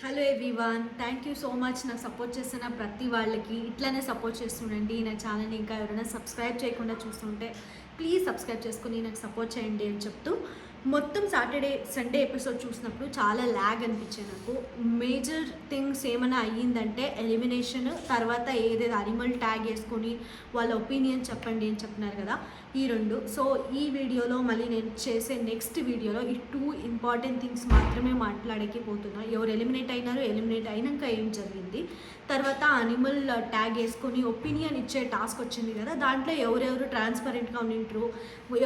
Hello everyone, thank you so much. నాకు support చేస్తున్న ప్రతి వాళ్ళకి ఇట్లానే సపోర్ట్ చేస్తుండండి. నా ఛానల్ని ఇంకా ఎవరైనా సబ్స్క్రైబ్ చేయకుండా చూస్తుంటే ప్లీజ్ సబ్స్క్రైబ్ చేసుకుని నాకు సపోర్ట్ చేయండి అని చెప్తూ, మొత్తం సండే ఎపిసోడ్ చూసినప్పుడు చాలా ల్యాగ్ అనిపించింది నాకు. మేజర్ థింగ్స్ ఏమైనా అయ్యిందంటే ఎలిమినేషన్ తర్వాత ఏదేదో అనిమల్ ట్యాగ్ వేసుకొని వాళ్ళ ఒపీనియన్ చెప్పండి అని చెప్తున్నారు కదా, ఈ రెండు. సో ఈ వీడియోలో మళ్ళీ నేను చేసే నెక్స్ట్ వీడియోలో ఈ 2 ఇంపార్టెంట్ థింగ్స్ మాత్రమే మాట్లాడేకి పోతున్నా. ఎవరు ఎలిమినేట్ అయినారు, ఎలిమినేట్ అయినాక ఏం జరిగింది, తర్వాత అనిమల్ ట్యాగ్ వేసుకొని ఒపీనియన్ ఇచ్చే టాస్క్ వచ్చింది కదా, దాంట్లో ఎవరెవరు ట్రాన్స్పరెంట్గా ఉండింటారు,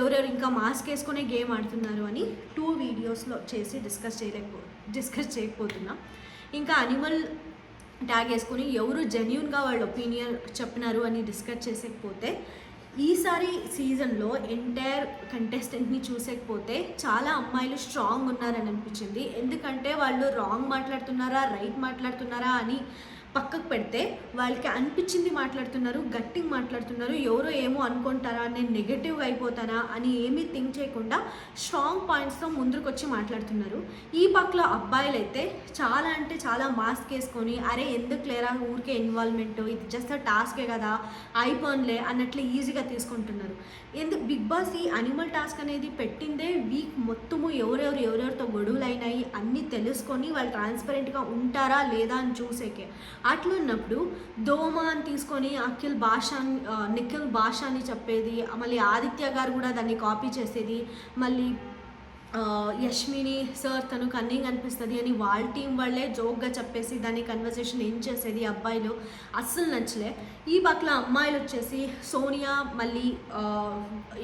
ఎవరెవరు ఇంకా మాస్క్ వేసుకునే గేమ్ ఆడుతున్నారు అని 2 వీడియోస్లో చేసి డిస్కస్ చేయకపోతున్నా. ఇంకా అనిమల్ ట్యాగ్ వేసుకొని ఎవరు జెన్యూన్గా వాళ్ళ ఒపీనియన్ చెప్పినారు అని డిస్కస్ చేసేకపోతే, ఈసారి సీజన్లో ఎంటైర్ కంటెస్టెంట్ని చూసేకపోతే చాలా అమ్మాయిలు స్ట్రాంగ్ ఉన్నారని అనిపించింది. ఎందుకంటే వాళ్ళు రాంగ్ మాట్లాడుతున్నారా రైట్ మాట్లాడుతున్నారా అని పక్కకు పెడితే వాళ్ళకి అనిపించింది మాట్లాడుతున్నారు, గట్టిగా మాట్లాడుతున్నారు. ఎవరో ఏమో అనుకుంటారా, నేను నెగటివ్గా అయిపోతానా అని ఏమీ థింక్ చేయకుండా స్ట్రాంగ్ పాయింట్స్తో ముందుకు వచ్చి మాట్లాడుతున్నారు. ఈ పక్కల అబ్బాయిలు అయితే చాలా అంటే చాలా మాస్క్ వేసుకొని, అరే ఎందుకు లేరా ఊరికే ఇన్వాల్వ్మెంట్, ఇది జస్ట్ టాస్కే కదా అయిపోన్లే అన్నట్లు ఈజీగా తీసుకుంటున్నారు. ఎందుకు బిగ్ బాస్ ఈ అనిమల్ టాస్క్ అనేది పెట్టిందే వీక్ మొత్తము ఎవరెవరితో గొడవలు అయినాయి అన్నీ తెలుసుకొని వాళ్ళు ట్రాన్స్పరెంట్గా ఉంటారా లేదా అని చూసేకే. అట్లున్నప్పుడు దోమ అని తీసుకొని నిఖిల్ భాష అని చెప్పేది, మళ్ళీ ఆదిత్య గారు కూడా దాన్ని కాపీ చేసేది, మళ్ళీ యష్మిని సార్ తను కన్నింగ్ అనిపిస్తుంది అని వాళ్ళ టీం వాళ్ళే జోక్గా చెప్పేసి దాన్ని కన్వర్సేషన్ ఏం చేసేది అబ్బాయిలు అస్సలు నచ్చలే. ఈ పక్కల అమ్మాయిలు వచ్చేసి సోనియా మళ్ళీ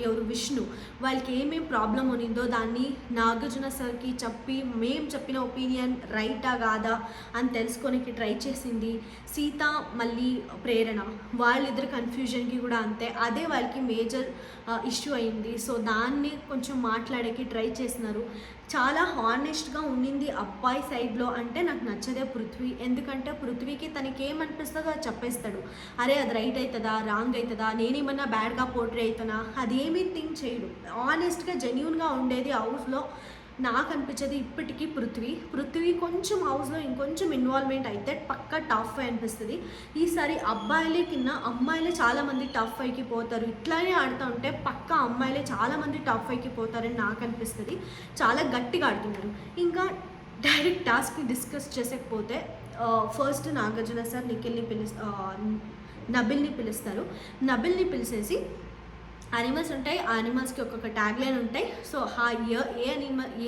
ఎవరు విష్ణు, వాళ్ళకి ఏమేం ప్రాబ్లం ఉన్నిందో దాన్ని నాగార్జున సార్కి చెప్పి మేం చెప్పిన ఒపీనియన్ రైటా కాదా అని తెలుసుకోనికి ట్రై చేసింది. సీత మళ్ళీ ప్రేరణ వాళ్ళిద్దరు కన్ఫ్యూజన్కి కూడా అంతే, అదే వాళ్ళకి మేజర్ ఇష్యూ అయింది. సో దాన్ని కొంచెం మాట్లాడేకి ట్రై చేసినారు. చాలా హానెస్ట్గా ఉండింది అబ్బాయి సైడ్లో. అంటే నాకు నచ్చదే పృథ్వీ, ఎందుకంటే పృథ్వీకి తనకి ఏమనిపిస్తుందో అది చెప్పేస్తాడు. అరే అది రైట్ అవుతుందా రాంగ్ అవుతుందా, నేనేమన్నా బ్యాడ్గా పోర్ట్రే అవుతానా, అదేమీ థింక్ చేయడు. ఆనెస్ట్గా జెన్యూన్గా ఉండేది హౌస్లో నాకు అనిపించేది ఇప్పటికీ పృథ్వీ కొంచెం హౌస్లో ఇంకొంచెం ఇన్వాల్వ్మెంట్ అయితే పక్కా టాప్ 5 అనిపిస్తుంది. ఈసారి అబ్బాయిలే కింద అమ్మాయిలే చాలామంది టాప్ 5కి పోతారు. ఇట్లానే ఆడుతూ ఉంటే పక్కా అమ్మాయిలే చాలామంది టాప్ 5కి పోతారని నాకు అనిపిస్తుంది. చాలా గట్టిగా ఆడుతున్నారు. ఇంకా డైరెక్ట్ టాస్క్ని డిస్కస్ చేసకపోతే ఫస్ట్ నాగార్జున సార్ నబిల్ని పిలుస్తారు. నబిల్ని పిలిచేసి అనిమల్స్ ఉంటాయి, ఆ అనిమల్స్కి ఒక్కొక్క ట్యాగ్ లైన్ ఉంటాయి. సో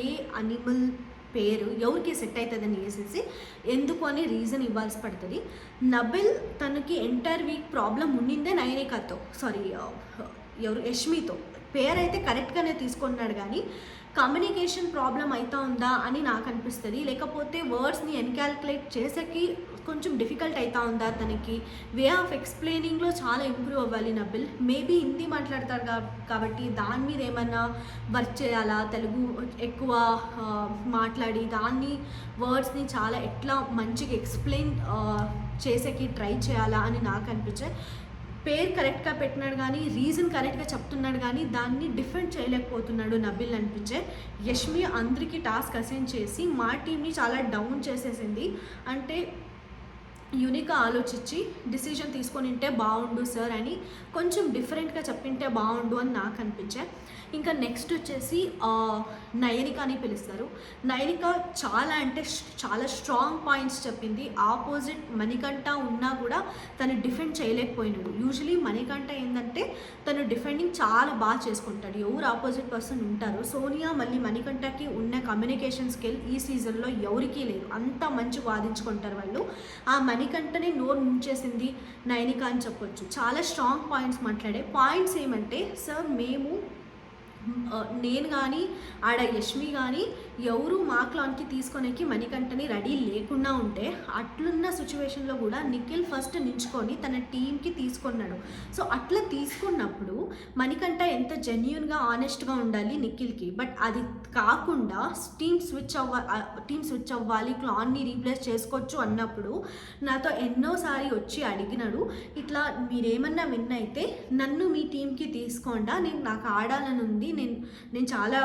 ఏ అనిమల్ పేరు ఎవరికి సెట్ అవుతుందని వేసేసి ఎందుకు అని రీజన్ ఇవ్వాల్సి పడుతుంది. నబిల్ తనకి ఎంటైర్ వీక్ ప్రాబ్లం ఉండిందే నయనికాతో, యష్మితో. పేరు అయితే కరెక్ట్గానే తీసుకున్నాడు కానీ కమ్యూనికేషన్ ప్రాబ్లం అవుతా ఉందా అని నాకు అనిపిస్తుంది. లేకపోతే వర్డ్స్ని ఎన్కాల్కులేట్ చేసేకి కొంచెం డిఫికల్ట్ అవుతా ఉందా, తనకి వే ఆఫ్ ఎక్స్ప్లెయినింగ్లో చాలా ఇంప్రూవ్ అవ్వాలి నబిల్. మేబీ హిందీ మాట్లాడతారు కాబట్టి దాని మీద ఏమన్నా వర్క్ చేయాలా, తెలుగు ఎక్కువ మాట్లాడి దాన్ని వర్డ్స్ని చాలా ఎట్లా మంచిగా ఎక్స్ప్లెయిన్ చేసేకి ట్రై చేయాలా అని నాకు అనిపించే. పేరు కరెక్ట్గా పెట్టినాడు కానీ రీజన్ కరెక్ట్గా చెప్తున్నాడు కానీ దాన్ని డిఫెండ్ చేయలేకపోతున్నాడు నబిల్ అనిపించే. యష్మి అందరికీ టాస్క్ అసైన్ చేసి మా టీంని చాలా డౌన్ చేసేసింది. అంటే యూనిక్గా ఆలోచించి డిసిజన్ తీసుకొని ఉంటే బాగుండు సార్ అని కొంచెం డిఫరెంట్గా చెప్పింటే బాగుండు అని నాకు అనిపించే. ఇంకా నెక్స్ట్ వచ్చేసి నయనికాని పిలుస్తారు. నయనిక చాలా అంటే చాలా స్ట్రాంగ్ పాయింట్స్ చెప్పింది. ఆపోజిట్ మణికంఠ ఉన్నా కూడా తను డిఫెండ్ చేయలేకపోయినాడు. యూజువలీ మణికంఠ ఏంటంటే తను డిఫెండింగ్ చాలా బాగా చేసుకుంటాడు. ఎవరు ఆపోజిట్ పర్సన్ ఉంటారో సోనియా మళ్ళీ మణికంఠకి ఉన్న కమ్యూనికేషన్ స్కిల్ ఈ సీజన్లో ఎవరికీ లేదు. అంత మంచి వాదించుకుంటారు వాళ్ళు. ఆ మణికంఠని నోరు ముంచేసింది నయనిక అని చెప్పొచ్చు. చాలా స్ట్రాంగ్ పాయింట్స్ మాట్లాడే పాయింట్స్ ఏమంటే, సార్ నేను కానీ ఆడ యష్మి కానీ ఎవరు మాక్లాన్కి తీసుకొనేకి మణికంఠని రెడీ లేకుండా ఉంటే అట్లున్న సిచ్యువేషన్లో కూడా నిఖిల్ ఫస్ట్ నించుకొని తన టీంకి తీసుకున్నాడు. సో అట్లా తీసుకున్నప్పుడు మణికంఠ ఎంత జెన్యూన్గా ఆనెస్ట్గా ఉండాలి నిఖిల్కి, బట్ అది కాకుండా టీమ్ టీమ్ స్విచ్ అవ్వాలి, క్లాన్ని రీప్లేస్ చేసుకోవచ్చు అన్నప్పుడు నాతో ఎన్నోసారి వచ్చి అడిగినాడు, ఇట్లా మీరేమన్నా విన్ అయితే నన్ను మీ టీంకి తీసుకోండా, నాకు ఆడాలని ఉంది, నేను చాలా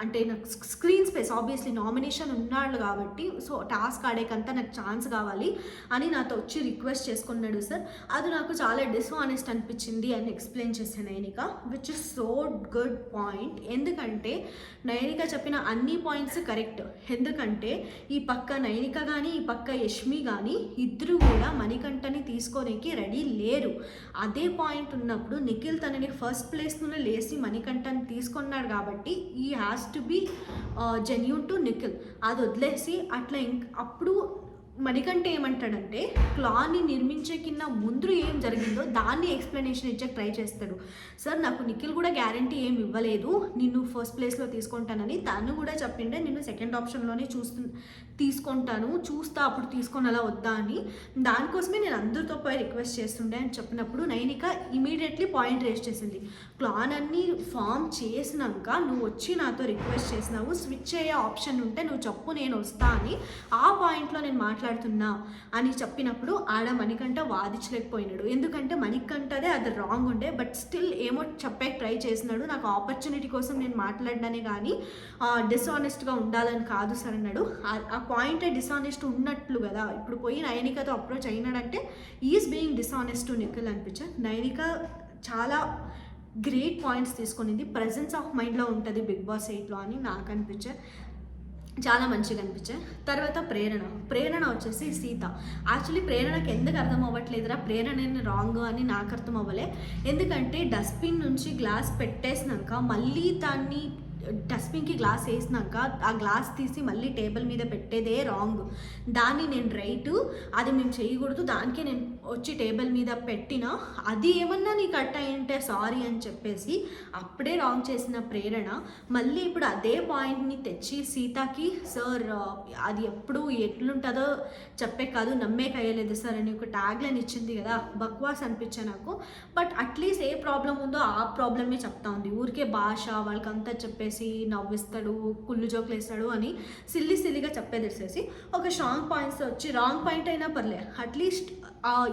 అంటే నాకు స్క్రీన్ స్పేస్ ఆబ్వియస్లీ నామినేషన్ ఉన్నాడు కాబట్టి సో టాస్క్ ఆడేకంతా నాకు ఛాన్స్ కావాలి అని నాతో వచ్చి రిక్వెస్ట్ చేసుకున్నాడు సార్. అది నాకు చాలా డిస్ఆనెస్ట్ అనిపించింది అని ఎక్స్ప్లెయిన్ చేశాను Nainika, which is so good point. ఎందుకంటే నైనిక చెప్పిన అన్ని పాయింట్స్ కరెక్ట్. ఎందుకంటే ఈ పక్క నైనిక కానీ ఈ పక్క యష్మి కానీ ఇద్దరు కూడా మణికంఠని తీసుకోనికి రెడీ లేరు. అదే పాయింట్ ఉన్నప్పుడు నిఖిల్ తనని ఫస్ట్ ప్లేస్ నుండి లేచి మణికంఠని తీసుకున్నాడు కాబట్టి ఈ has to be genuine to Nikhil. అది వదిలేసి అట్లా అప్పుడు మణికంఠ ఏమంటాడంటే క్లాన్ని నిర్మించే కింద ముందు ఏం జరిగిందో దాన్ని ఎక్స్ప్లెనేషన్ ఇచ్చే ట్రై చేస్తాడు. సార్ నాకు నిఖిల్ కూడా గ్యారంటీ ఏం ఇవ్వలేదు నిన్ను ఫస్ట్ ప్లేస్లో తీసుకుంటానని, తను కూడా చెప్పిండే నిన్ను సెకండ్ ఆప్షన్లోనే తీసుకుంటాను, చూస్తా అప్పుడు తీసుకొని అలా వద్దా అని. దానికోసమే నేను అందరితో పోయి రిక్వెస్ట్ చేస్తుండే అని చెప్పినప్పుడు నైనిక ఇమీడియట్లీ పాయింట్ రేస్ చేసింది. క్లాన్ అన్ని ఫామ్ చేసినాక నువ్వు వచ్చి నాతో రిక్వెస్ట్ చేసినావు, స్విచ్ అయ్యే ఆప్షన్ ఉంటే నువ్వు చెప్పు నేను వస్తా అని, ఆ పాయింట్లో నేను మాట్లాడుతున్నా అని చెప్పినప్పుడు ఆడ మణికంఠ వాదించలేకపోయినాడు. ఎందుకంటే మణికంఠదే అది రాంగ్ ఉండే, బట్ స్టిల్ ఏమో చెప్పే ట్రై చేసినాడు. నాకు ఆపర్చునిటీ కోసం నేను మాట్లాడినానే కానీ డిస్ఆనెస్ట్గా ఉండాలని కాదు సార్ అన్నాడు. ఆ పాయింట్ డిసానెస్ట్ ఉన్నట్లు కదా, ఇప్పుడు పోయి నైనికతో అప్రోచ్ అయినాడంటే is being dishonest to Nikhil అనిపించారు. నైనిక చాలా గ్రేట్ పాయింట్స్ తీసుకునింది, ప్రజెన్స్ ఆఫ్ మైండ్లో ఉంటుంది బిగ్ బాస్ 8లో అని నాకు అనిపించారు, చాలా మంచిగా అనిపించాయి. తర్వాత ప్రేరణ వచ్చేసి సీత. యాక్చువల్లీ ప్రేరణకి ఎందుకు అర్థం అవ్వట్లేదురా ప్రేరణ రాంగ్ అని నాకు అర్థం అవ్వలే. ఎందుకంటే డస్ట్బిన్ నుంచి గ్లాస్ పెట్టేసినాక మళ్ళీ దాన్ని డస్ట్బిన్కి గ్లాస్ వేసినాక ఆ గ్లాస్ తీసి మళ్ళీ టేబుల్ మీద పెట్టేదే రాంగ్. దాన్ని నేను రైటు, అది మేము చేయకూడదు, దానికే నేను వచ్చి టేబుల్ మీద పెట్టినా, అది ఏమన్నా నీకు కట్ అయ్యింటే సారీ అని చెప్పేసి అప్పుడే రాంగ్ చేసిన ప్రేరణ మళ్ళీ ఇప్పుడు అదే పాయింట్ని తెచ్చి సీతకి సార్ అది ఎప్పుడు ఎట్లుంటుందో చెప్పే కాదు నమ్మే కయ్యలేదు సార్ అని ఒక ట్యాగ్ లైన్ ఇచ్చింది కదా, బక్వాస్ అనిపించా నాకు. బట్ అట్లీస్ట్ ఏ ప్రాబ్లం ఉందో ఆ ప్రాబ్లమే చెప్తా ఉంది. ఊరికే భాష వాళ్ళకంతా చెప్పేసి నవ్విస్తాడు, కుళ్ళు జోకులు వేస్తాడు అని సిల్లిగా చెప్పేసేసి ఒక స్ట్రాంగ్ పాయింట్స్ వచ్చి రాంగ్ పాయింట్ అయినా పర్లే అట్లీస్ట్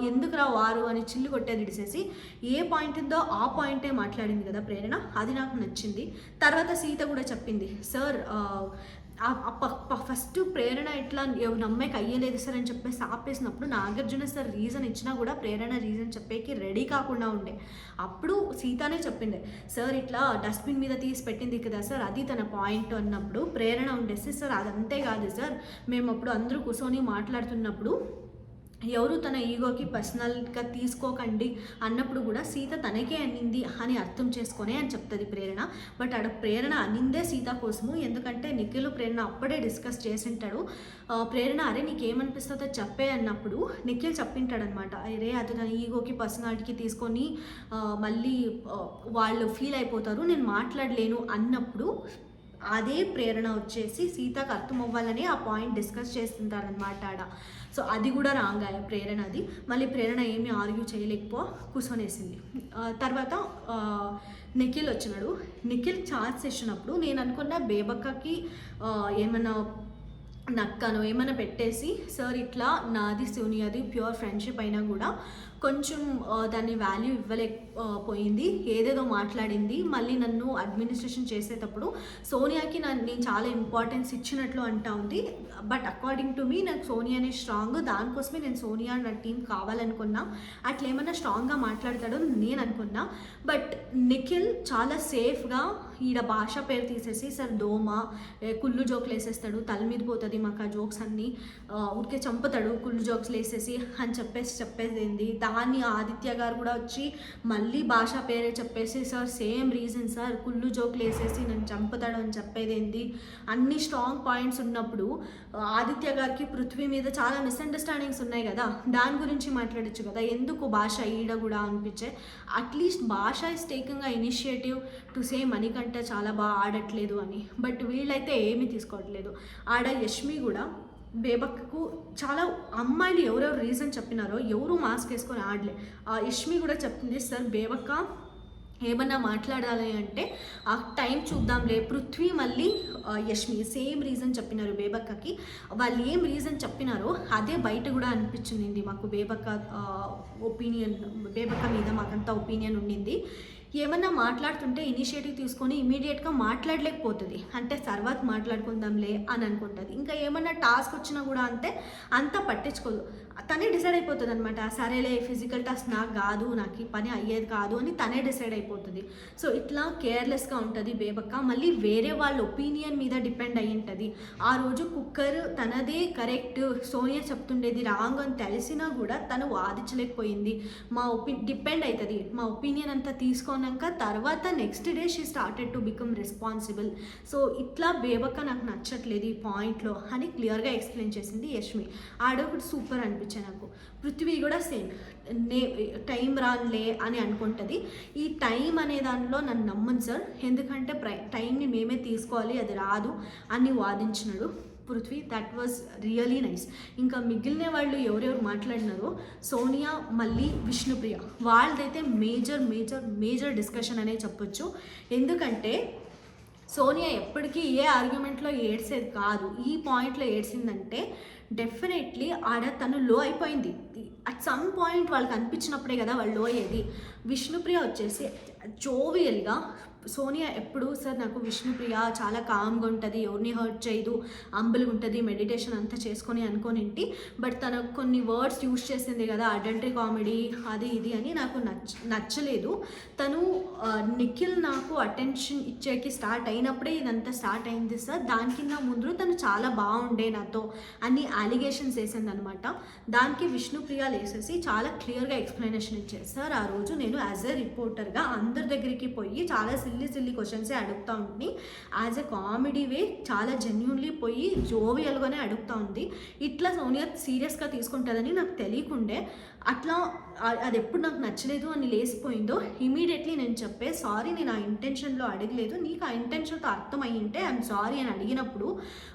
ఎందుకురా వారు అని చిల్లు కొట్టేది ఇడిసేసి ఏ పాయింట్ ఉందో ఆ పాయింటే మాట్లాడింది కదా ప్రేరణ, అది నాకు నచ్చింది. తర్వాత సీత కూడా చెప్పింది సార్ ఫస్ట్ ప్రేరణ ఇట్లా నమ్మేకి అయ్యలేదు సార్ అని చెప్పేసి ఆపేసినప్పుడు నాగార్జున సార్ రీజన్ ఇచ్చినా కూడా ప్రేరణ రీజన్ చెప్పేకి రెడీ కాకుండా ఉండే. అప్పుడు సీతానే చెప్పిండే సార్ ఇట్లా డస్ట్బిన్ మీద తీసి పెట్టింది కదా సార్ అది తన పాయింట్ అన్నప్పుడు ప్రేరణ ఉండేసి సార్ అదంతే కాదు సార్ మేము అప్పుడు అందరూ కూర్చొని మాట్లాడుతున్నప్పుడు ఎవరు తన ఈగోకి పర్సనల్గా తీసుకోకండి అన్నప్పుడు కూడా సీత తనకే అనింది అని అర్థం చేసుకొని అని చెప్తుంది ప్రేరణ. బట్ ఆడ ప్రేరణ అనిందే సీత కోసము, ఎందుకంటే నిఖిల్ ప్రేరణ అప్పుడే డిస్కస్ చేసింటాడు. ప్రేరణ అరే నీకేమనిపిస్తుందో చెప్పే అన్నప్పుడు నిఖిల్ చెప్పింటాడనమాట, అరే అది తన ఈగోకి పర్సనాలిటీకి తీసుకొని మళ్ళీ వాళ్ళు ఫీల్ అయిపోతారు నేను మాట్లాడలేను అన్నప్పుడు అదే ప్రేరణ వచ్చేసి సీతకు అర్థం అవ్వాలని ఆ పాయింట్ డిస్కస్ చేస్తుంటారనమాట ఆడ. సో అది కూడా రాంగ్ అయ్యా ప్రేరణది. మళ్ళీ ప్రేరణ ఏమీ ఆర్గ్యూ చేయలేకపో కూర్చొనేసింది. తర్వాత నిఖిల్ వచ్చినాడు. నిఖిల్ ఛార్జ్ చేసినప్పుడు నేను అనుకున్న బేబక్కకి ఏమన్నా నక్కను ఏమైనా పెట్టేసి సార్ ఇట్లా నాది సోనియాది ప్యూర్ ఫ్రెండ్షిప్ అయినా కూడా కొంచెం దాన్ని వాల్యూ ఇవ్వలేకపోయింది, ఏదేదో మాట్లాడింది, మళ్ళీ నన్ను అడ్మినిస్ట్రేషన్ చేసేటప్పుడు సోనియాకి నేను చాలా ఇంపార్టెన్స్ ఇచ్చినట్లు అంటా ఉంది. బట్ అకార్డింగ్ టు మీ నాకు సోనియానే స్ట్రాంగ్, దానికోసమే నేను సోనియా నా టీం కావాలనుకున్నా, అట్లా ఏమన్నా స్ట్రాంగ్గా మాట్లాడతాడో నేను అనుకున్నా. బట్ నిఖిల్ చాలా సేఫ్గా ఈడ భాష పేరు తీసేసి సార్ దోమ కుళ్ళు జోకులు వేసేస్తాడు, తల మీద పోతుంది మాకు ఆ జోక్స్ అన్నీ, ఊరికే చంపుతాడు కుళ్ళు జోక్స్ వేసేసి అని చెప్పేసింది. దాన్ని ఆదిత్య గారు కూడా వచ్చి మళ్ళీ భాష పేరే చెప్పేసి సార్ సేమ్ రీజన్ సార్ కుళ్ళు జోకులు వేసేసి నన్ను చంపుతాడు అని చెప్పేదేంది. అన్ని స్ట్రాంగ్ పాయింట్స్ ఉన్నప్పుడు ఆదిత్య గారికి పృథ్వీ మీద చాలా మిస్అండర్స్టాండింగ్స్ ఉన్నాయి కదా, దాని గురించి మాట్లాడచ్చు కదా, ఎందుకు భాష ఈడ కూడా అనిపించే. అట్లీస్ట్ భాష is taking initiative to say Manikanta చాలా బాగా ఆడట్లేదు అని, బట్ వీళ్ళైతే ఏమీ తీసుకోవట్లేదు. ఆడ యష్మి కూడా బేబక్కకు చాలా అమ్మాయిలు ఎవరెవరు రీజన్ చెప్పినారో ఎవరు మాస్క్ వేసుకొని ఆడలే. యష్మి కూడా చెప్తుంది సార్ బేబక్క ఏమన్నా మాట్లాడాలి అంటే ఆ టైం చూద్దాంలే. పృథ్వీ మళ్ళీ యష్మి సేమ్ రీజన్ చెప్పినారు బేబక్కకి. వాళ్ళు ఏం రీజన్ చెప్పినారో అదే బయట కూడా అనిపించింది మాకు. ఒపీనియన్ బేబక్క మీద మాకంతా ఒపీనియన్ ఉండింది. ఏమన్నా మాట్లాడుతుంటే ఇనిషియేటివ్ తీసుకొని ఇమీడియట్గా మాట్లాడలేకపోతుంది. అంటే తర్వాత మాట్లాడుకుందాంలే అని అనుకుంటుంది. ఇంకా ఏమన్నా టాస్క్ వచ్చినా కూడా అంతా పట్టించుకోదు. తనే డిసైడ్ అయిపోతుంది అనమాట. సరేలే ఫిజికల్ టాస్క్ నాకు కాదు, నాకు ఈ పని అయ్యేది కాదు అని తనే డిసైడ్ అయిపోతుంది. సో ఇట్లా కేర్లెస్గా ఉంటుంది బేబక్క. మళ్ళీ వేరే వాళ్ళ ఒపీనియన్ మీద డిపెండ్ అయ్యి ఉంటుంది. ఆ రోజు కుక్కర్ తనదే కరెక్ట్, సోనియా చెప్తుండేది రాంగ్ అని తెలిసినా కూడా తను వాదించలేకపోయింది. డిపెండ్ అవుతుంది. మా ఒపీనియన్ అంతా తీసుకున్నాక తర్వాత next day she started to become responsible. So ఇట్లా బేబక్క నాకు నచ్చట్లేదు ఈ పాయింట్లో అని క్లియర్గా ఎక్స్ప్లెయిన్ చేసింది యష్మి. ఆడొకటి సూపర్ అనిపించింది నాకు. పృథ్వీ కూడా సేమ్ టైం రాన్లే అని అనుకుంటుంది. ఈ టైం అనే దానిలో నన్ను నమ్మను సార్, ఎందుకంటే టైంని మేమే తీసుకోవాలి, అది రాదు అని వాదించినాడు Prithvi. That was really nice. ఇంకా మిగిలిన వాళ్ళు ఎవరెవరు మాట్లాడినారో సోనియా మళ్ళీ విష్ణుప్రియ వాళ్ళదైతే మేజర్ డిస్కషన్ అనే చెప్పొచ్చు. ఎందుకంటే సోనియా ఎప్పటికీ ఏ ఆర్గ్యుమెంట్లో ఏడ్చేది కాదు. ఈ పాయింట్లో ఏడ్చిందంటే డెఫినెట్లీ తను లో అయిపోయింది. అట్ సమ్ పాయింట్ వాళ్ళకి అనిపించినప్పుడే కదా వాళ్ళు లో అయ్యేది. విష్ణుప్రియ వచ్చేసి జోవియల్గా, సోనియా ఎప్పుడు సార్ నాకు విష్ణుప్రియ చాలా కామ్గా ఉంటుంది, ఎవరిని హర్ట్ చేయదు, అంబుల్గా ఉంటుంది, మెడిటేషన్ అంతా చేసుకొని అనుకోనింటి. బట్ తను కొన్ని వర్డ్స్ యూజ్ చేసింది కదా, అడల్టరీ కామెడీ అది ఇది అని నాకు నచ్చలేదు. తను నిఖిల్ నాకు అటెన్షన్ ఇచ్చేకి స్టార్ట్ అయినప్పుడే ఇదంతా స్టార్ట్ అయింది సార్. దానికిన్నా ముందు తను చాలా బాగుండే నాతో అన్ని అలిగేషన్స్ వేసింది అనమాట. దానికి విష్ణుప్రియ లేసేసి చాలా క్లియర్గా ఎక్స్ప్లెనేషన్ ఇచ్చారు. సార్ ఆ రోజు నేను యాజ్ ఎ రిపోర్టర్గా అందరి దగ్గరికి పోయి చాలా సిల్లీ క్వశ్చన్సే అడుగుతూ ఉంటుంది. యాజ్ ఎ కామెడీ వే చాలా జెన్యూన్లీ పోయి జోవియల్గానే అడుగుతూ ఉంది. ఇట్లా సోనియా సీరియస్గా తీసుకుంటుందని నాకు తెలియకుండే. అట్లా అది ఎప్పుడు నాకు నచ్చలేదు అని లేసిపోయిందో ఇమీడియట్లీ నేను చెప్పే సారీ, నేను ఆ ఇంటెన్షన్లో అడగలేదు, నీకు ఆ ఇంటెన్షన్తో అర్థమయ్యి ఉంటే ఐఎమ్ సారీ అని అడిగినప్పుడు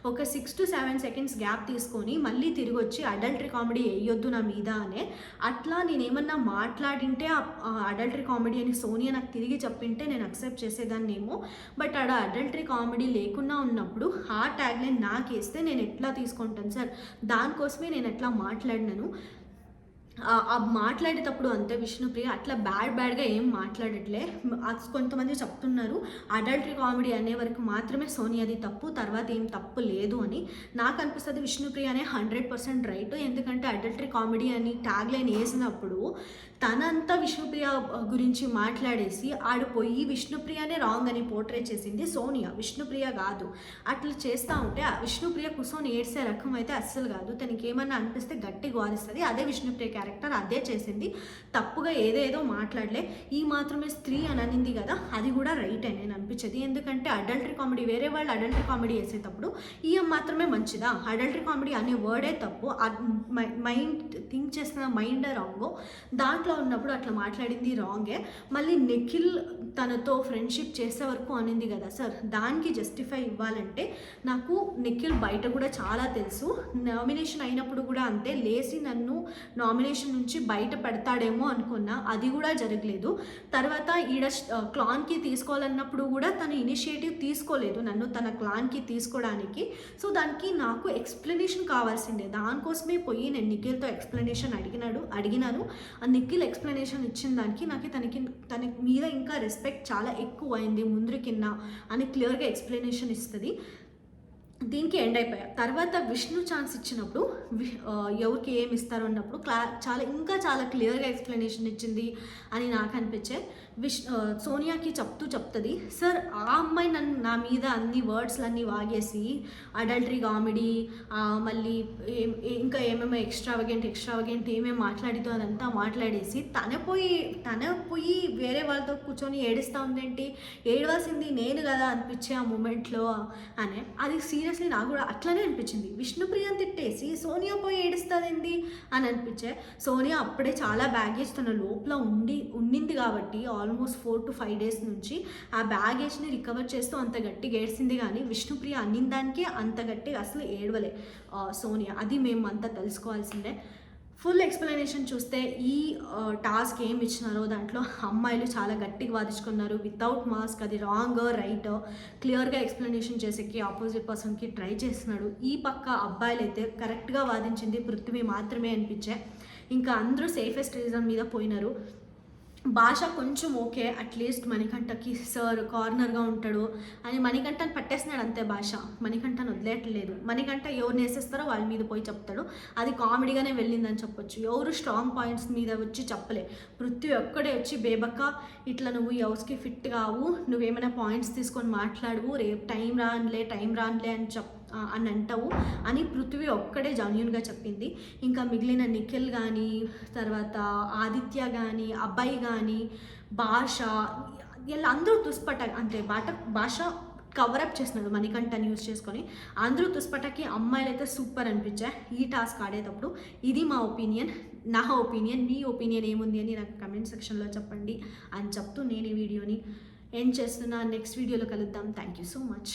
ఒక 6 to 7 seconds గ్యాప్ తీసుకొని మళ్ళీ తిరిగి వచ్చి అడల్టరీ కామెడీ వేయొద్దు నా మీద అనే. అట్లా నేనేమన్నా మాట్లాడింటే అడల్టరీ కామెడీ అని సోనియా నాకు తిరిగి చెప్పింటే నేను అక్సెప్ట్ చేసేదాన్నేమో. బట్ అడల్టరీ కామెడీ లేకుండా ఉన్నప్పుడు ఆ ట్యాగ్లైన్ నాకు వేస్తే నేను ఎట్లా తీసుకుంటాను సార్? దానికోసమే నేను ఎట్లా మాట్లాడినాను. మాట్లాడేటప్పుడు అంతే విష్ణుప్రియ అట్లా బ్యాడ్గా ఏం మాట్లాడట్లే. కొంతమంది చెప్తున్నారు అడల్టరీ కామెడీ అనే వరకు మాత్రమే సోనియాది తప్పు, తర్వాత ఏం తప్పు లేదు అని. నాకు అనిపిస్తుంది విష్ణుప్రియనే 100% రైట్. ఎందుకంటే అడల్టరీ కామెడీ అని ట్యాగ్ లైన్ వేసినప్పుడు తనంతా విష్ణుప్రియ గురించి మాట్లాడేసి ఆడిపోయి విష్ణుప్రియనే రాంగ్ అని పోర్ట్రేట్ చేసింది సోనియా, విష్ణుప్రియ కాదు. అట్లా చేస్తూ ఉంటే విష్ణుప్రియ కూర్చొని ఏడ్సే రకం అయితే అస్సలు కాదు. తనకి ఏమన్నా అనిపిస్తే గట్టిగా వాదిస్తుంది. అదే విష్ణుప్రియ క్యారెక్టర్, అదే చేసింది. తప్పుగా ఏదేదో మాట్లాడలే. ఈ మాత్రమే స్త్రీ అని అనింది కదా, అది కూడా రైట్ అని నేను అనిపించేది. ఎందుకంటే అడల్టరీ కామెడీ వేరే వాళ్ళు అడల్టరీ కామెడీ వేసేటప్పుడు ఈఎం మాత్రమే మంచిదా? అడల్టరీ కామెడీ అనే వర్డే తప్పు, మైండ్ థింక్ చేస్తున్న మైండ్ రాంగో, దాంట్లో ఉన్నప్పుడు అట్లా మాట్లాడింది రాంగే. మళ్ళీ నిఖిల్ తనతో ఫ్రెండ్షిప్ చేసే వరకు అనింది కదా సార్, దానికి జస్టిఫై ఇవ్వాలంటే నాకు నిఖిల్ బయట కూడా చాలా తెలుసు. నామినేషన్ అయినప్పుడు కూడా అంతే, లేచి నన్ను నామినేషన్ నుంచి బయట పెడతాడేమో అనుకున్నా, అది కూడా జరగలేదు. తర్వాత క్లాన్కి తీసుకోవాలన్నప్పుడు కూడా తను ఇనిషియేటివ్ తీసుకోలేదు నన్ను తన క్లాన్కి తీసుకోవడానికి. సో దానికి నాకు ఎక్స్ప్లెనేషన్ కావాల్సిందే. దానికోసమే పోయి నేను నిఖిల్తో ఎక్స్ప్లెనేషన్ అడిగినాను. ఆ నిఖిల్ ఎక్స్ప్లెనేషన్ ఇచ్చిన దానికి నాకు తన మీద ఇంకా రెస్పెక్ట్ చాలా ఎక్కువ అయింది ముందు కింద అని క్లియర్గా ఎక్స్ప్లెనేషన్ ఇస్తుంది. దీనికి ఎండ్ అయిపోయా. తర్వాత విష్ణు ఛాన్స్ ఇచ్చినప్పుడు ఎవరికి ఏమి ఇస్తారు అన్నప్పుడు చాలా క్లియర్గా ఎక్స్ప్లెనేషన్ ఇచ్చింది అని నాకు అనిపించే. సోనియాకి చెప్తుంది సార్ ఆ అమ్మాయి నా మీద అన్ని వర్డ్స్లన్నీ వాగేసి అడల్టరీ కామెడీ మళ్ళీ ఇంకా ఏమేమో ఎక్స్ట్రావగెంట్ ఏమేమి మాట్లాడితో అదంతా మాట్లాడేసి తన పోయి వేరే వాళ్ళతో కూర్చొని ఏడుస్తూ ఉందేంటి? ఏడవాల్సింది నేను కదా అనిపించే ఆ మూమెంట్లో అనే. అది సీరియస్లీ నాకు కూడా అట్లనే అనిపించింది. విష్ణుప్రియని తిట్టేసి సోనియా పోయి ఏడుస్తుందేంటి అని అనిపించే. సోనియా అప్పుడే చాలా బ్యాగేజ్ తన లోపల ఉండింది కాబట్టి ఆల్మోస్ట్ 4 to 5 days నుంచి ఆ బ్యాగేజ్ని రికవర్ చేస్తూ అంత గట్టిగా ఏడ్చింది. కానీ విష్ణుప్రియ అన్నిన దానికే అంత గట్టిగా అసలు ఏడవలే సోనియా. అది మేము అంతా తెలుసుకోవాల్సిందే. ఫుల్ ఎక్స్ప్లెనేషన్ చూస్తే ఈ టాస్క్ ఏం ఇచ్చినారో దాంట్లో అమ్మాయిలు చాలా గట్టిగా వాదించుకున్నారు. వితౌట్ మాస్క్ అది రాంగ్ రైట్ క్లియర్గా ఎక్స్ప్లెనేషన్ చేసేకి ఆపోజిట్ పర్సన్కి ట్రై చేస్తున్నాడు. ఈ పక్క అబ్బాయిలు అయితే కరెక్ట్గా వాదించింది పృథ్వీ మాత్రమే అనిపించే. ఇంకా అందరూ సేఫెస్ట్ రీజన్ మీద పోయినారు. భాష కొంచెం ఓకే, అట్లీస్ట్ మణికంఠకి సార్ కార్నర్గా ఉంటాడు అని మణికంఠని పట్టేస్తున్నాడు అంతే. భాష మణికంఠని వదిలేయట్లేదు. మణికంఠ ఎవరు వేసేస్తారో వాళ్ళ మీద పోయి చెప్తాడు. అది కామెడీగానే వెళ్ళిందని చెప్పొచ్చు. ఎవరు స్ట్రాంగ్ పాయింట్స్ మీద వచ్చి చెప్పలే. పృథ్వీ ఒక్కడే వచ్చి బేబక్క ఇట్లా నువ్వు ఈ హౌస్కి ఫిట్ కావు, నువ్వేమైనా పాయింట్స్ తీసుకొని మాట్లాడువు, రేపు టైం రానులే అని అంటావు అని పృథ్వీ ఒక్కడే జెన్యూన్గా చెప్పింది. ఇంకా మిగిలిన నిఖిల్ కానీ, తర్వాత ఆదిత్య కానీ, అబ్బాయి కానీ, భాష ఇలా అందరూ తుస్పట అంటే భాష కవరప్ చేస్తున్నాడు మణికంఠని యూజ్ చేసుకొని. అందరూ తుస్పటకి అమ్మాయిలు అయితే సూపర్ అనిపించాయి ఈ టాస్క్ ఆడేటప్పుడు. ఇది మా ఒపీనియన్, నా ఒపీనియన్. మీ ఒపీనియన్ ఏముంది అని నాకు కమెంట్ సెక్షన్లో చెప్పండి అని చెప్తూ నేను ఈ వీడియోని ఎండ్ చేస్తున్నా. నెక్స్ట్ వీడియోలో కలుద్దాం. Thank you so much.